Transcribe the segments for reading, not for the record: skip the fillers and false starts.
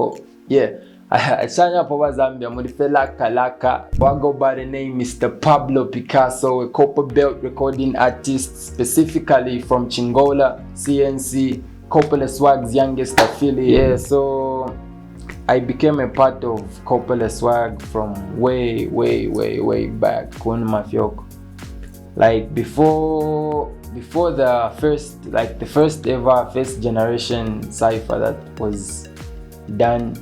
Oh, yeah. I signed up over Zambia. Mudifela Kalaka. I go by the name Mr. Pablo Picasso, a copper belt recording artist, specifically from Chingola, CNC, Coppola Swag's youngest affiliate. Yeah, so I became a part of Coppola Swag from way back. Like before the first ever first generation cipher that was done.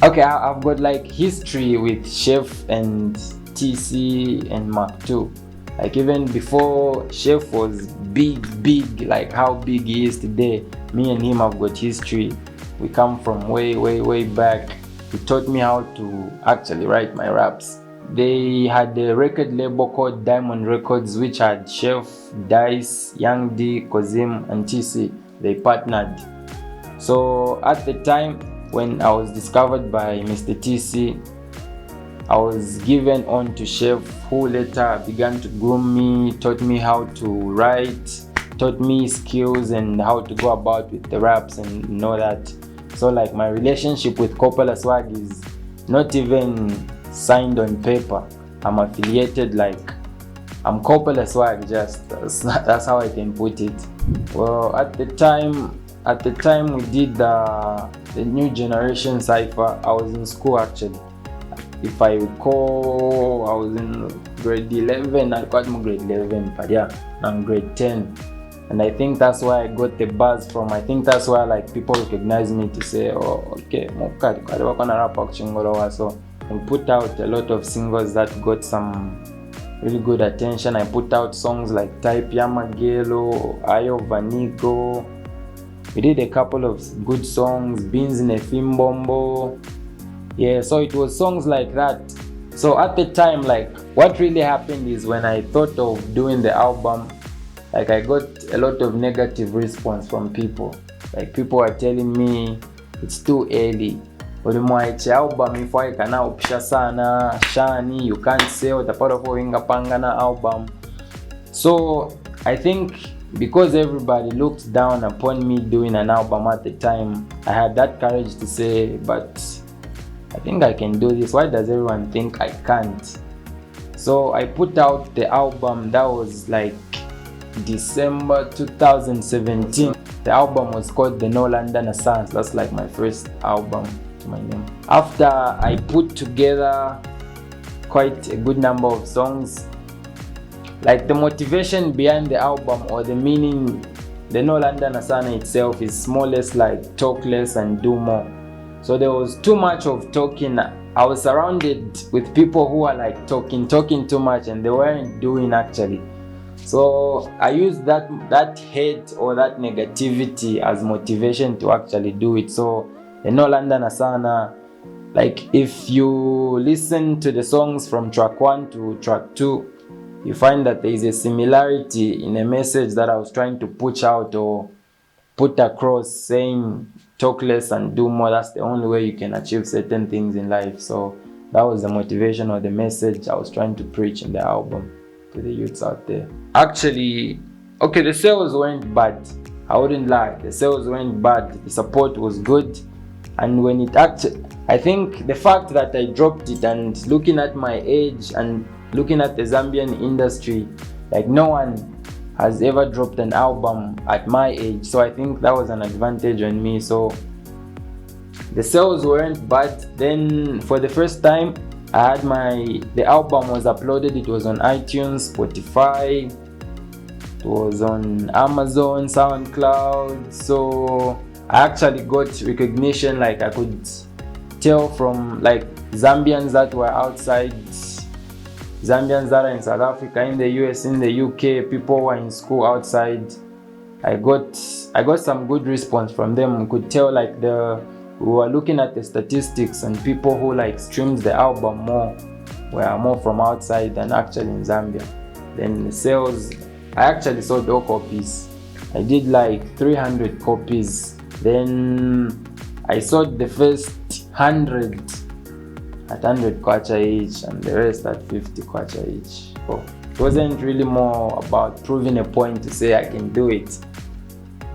Okay, I've got like history with Chef and TC and Mark II. Like even before Chef was big, like how big he is today, me and him have got history. We come from way back. He taught me how to actually write my raps. They had a record label called Diamond Records, which had Chef, Dice, Young D, Kozim, and TC. They partnered. So at the time when I was discovered by Mr. TC, I was given on to Chef, who later began to groom me, taught me how to write, taught me skills and how to go about with the raps and all that. So like my relationship with Coppola Swag is not even signed on paper. I'm affiliated, like I'm Coppola Swag, just that's how I can put it. Well, at the time we did the new generation cipher, I was in school actually. If I recall, I was in grade 11. I got my grade 11, but yeah, I'm grade 10. And I think that's why I got the buzz from. I think that's why like people recognize me to say, oh, okay, so I put out a lot of singles that got some really good attention. I put out songs like Type Yamagelo, Ayo Vanigo. We did a couple of good songs, Beans in a Fimbombo. Yeah, so it was songs like that. So at the time, like what really happened is when I thought of doing the album, like I got a lot of negative response from people. Like people are telling me it's too early. Album if I can now sana shani, you can't sell the part of pangana album. So I think because everybody looked down upon me doing an album at the time, I had that courage to say, but I think I can do this. Why does everyone think I can't? So I put out the album. That was like December 2017. The album was called the Landa Nasana. That's like my first album to my name. After I put together quite a good number of songs, like the motivation behind the album or the meaning, the Landa Nasana itself is more or less like talk less and do more. So there was too much of talking. I was surrounded with people who are like talking too much, and they weren't doing actually. So I used that hate or that negativity as motivation to actually do it. So the Landa Nasana, like if you listen to the songs from track 1 to track 2, you find that there is a similarity in a message that I was trying to push out or put across, saying talk less and do more. That's the only way you can achieve certain things in life. So that was the motivation or the message I was trying to preach in the album to the youths out there. Actually, okay, the sales weren't bad. I wouldn't lie. The sales weren't bad. The support was good. And when it actually, I think the fact that I dropped it and looking at my age and looking at the Zambian industry, like no one has ever dropped an album at my age. So I think that was an advantage on me. So the sales weren't bad. Then for the first time, I had the album was uploaded. It was on iTunes, Spotify, it was on Amazon, SoundCloud. So I actually got recognition. Like I could tell from like Zambians that were outside, Zambians that are in South Africa, in the US, in the UK, people who are in school outside. I got some good response from them. We could tell like we were looking at the statistics, and people who like streamed the album more were more from outside than actually in Zambia. Then the sales, I actually sold all copies. I did like 300 copies. Then I sold the first 100 at 100 kwacha each, and the rest at 50 kwacha each. So it wasn't really more about proving a point to say I can do it.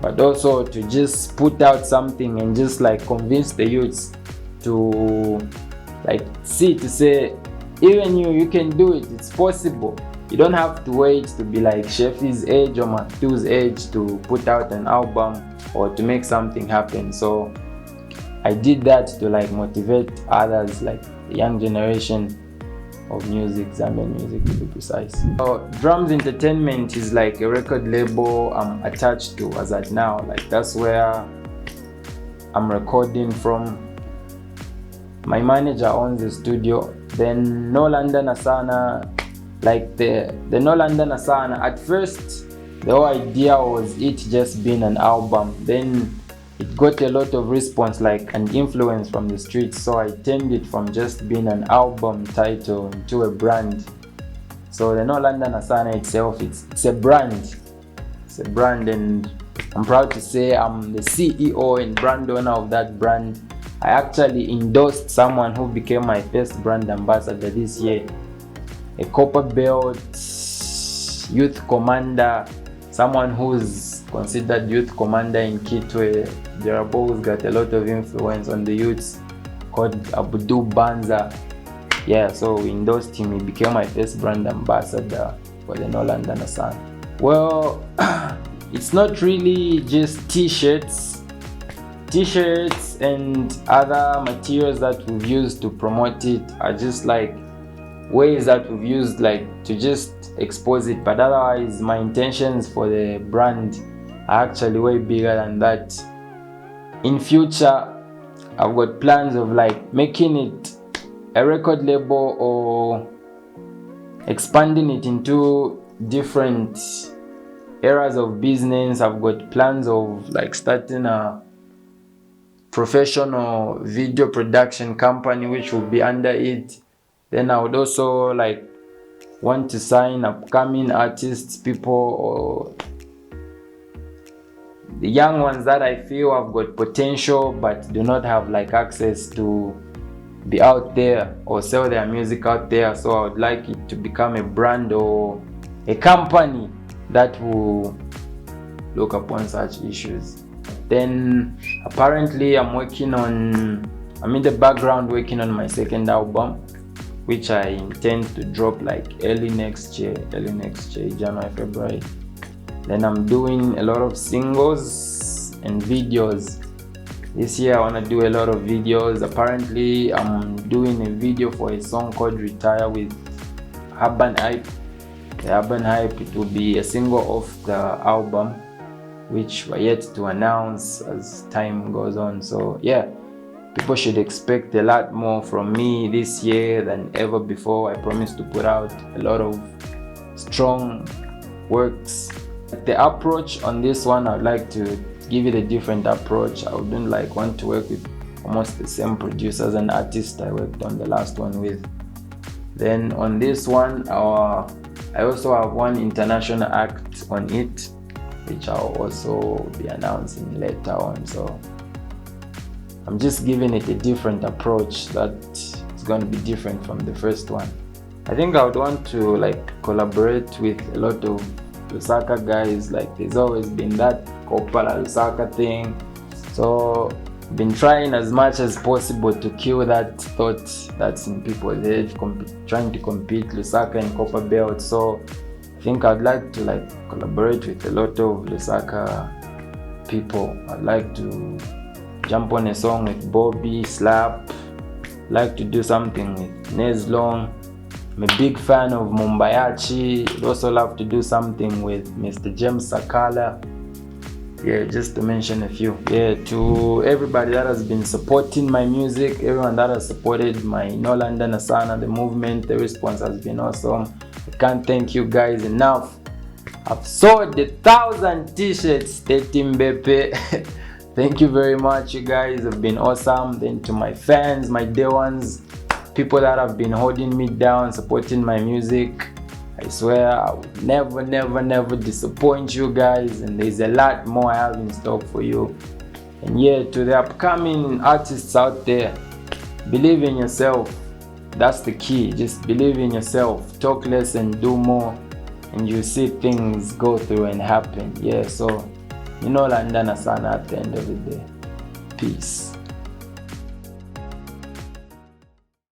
but also to just put out something and just like convince the youths to like to say, even you can do it, it's possible. You don't have to wait to be like Sheffy's age or Matthew's age to put out an album or to make something happen. So I did that to like motivate others, like the young generation of music, Zambian music to be precise. So Drums Entertainment is like a record label I'm attached to as at now. Like that's where I'm recording from. My manager owns the studio. Then Landa Nasana, like the Landa Nasana, at first the whole idea was it just being an album. Then it got a lot of response, like an influence from the streets, so I turned it from just being an album title to a brand. So the Landa Nasana itself, it's a brand. It's a brand, and I'm proud to say I'm the CEO and brand owner of that brand. I actually endorsed someone who became my first brand ambassador this year, a copper belt youth commander, someone who's considered youth commander in Kitwe. Jarabo's got a lot of influence on the youths, called Abdul Banza. Yeah, so we endorsed him. He became my first brand ambassador for the Landa Nasana. Well, it's not really just t-shirts and other materials that we've used to promote it are just like ways that we've used like to just expose it, but otherwise my intentions for the brand are actually way bigger than that. In future, I've got plans of like making it a record label or expanding it into different areas of business. I've got plans of like starting a professional video production company which will be under it. Then I would also like want to sign upcoming artists, people or the young ones that I feel have got potential but do not have like access to be out there or sell their music out there. So I would like it to become a brand or a company that will look upon such issues. Then apparently I'm in the background working on my second album, which I intend to drop like early next year, January, February. Then I'm doing a lot of singles and videos. This year I want to do a lot of videos. Apparently I'm doing a video for a song called Retire with Urban Hype. The Urban Hype, it will be a single off the album, which we're yet to announce as time goes on. So yeah, people should expect a lot more from me this year than ever before. I promise to put out a lot of strong works. The approach on this one, I'd like to give it a different approach. I wouldn't like want to work with almost the same producers and artists I worked on the last one with. Then on this one, I also have one international act on it, which I'll also be announcing later on. So I'm just giving it a different approach that is going to be different from the first one. I think I would want to like collaborate with a lot of Lusaka guys. Like there's always been that Kopala Lusaka thing. So I've been trying as much as possible to kill that thought that's in people's head, trying to compete Lusaka and Copper Belt. So I think I'd like to like collaborate with a lot of Lusaka people. I'd like to jump on a song with Bobby, Slap. I'd like to do something with Nezlong. I'm a big fan of Mumbayachi. I'd also love to do something with Mr. James Sakala. Yeah, just to mention a few. Yeah, to everybody that has been supporting my music, everyone that has supported my Landa Nasana, the movement, the response has been awesome. I can't thank you guys enough. I've sold 1,000 t-shirts, ZMB. Thank you very much, you guys have been awesome. Then to my fans, my day ones, people that have been holding me down, supporting my music, I swear I would never disappoint you guys, and there's a lot more I have in stock for you. And yeah, to the upcoming artists out there, believe in yourself. That's the key. Just believe in yourself. Talk less and do more, and you see things go through and happen. Yeah, so Landa Nasana at the end of the day. Peace.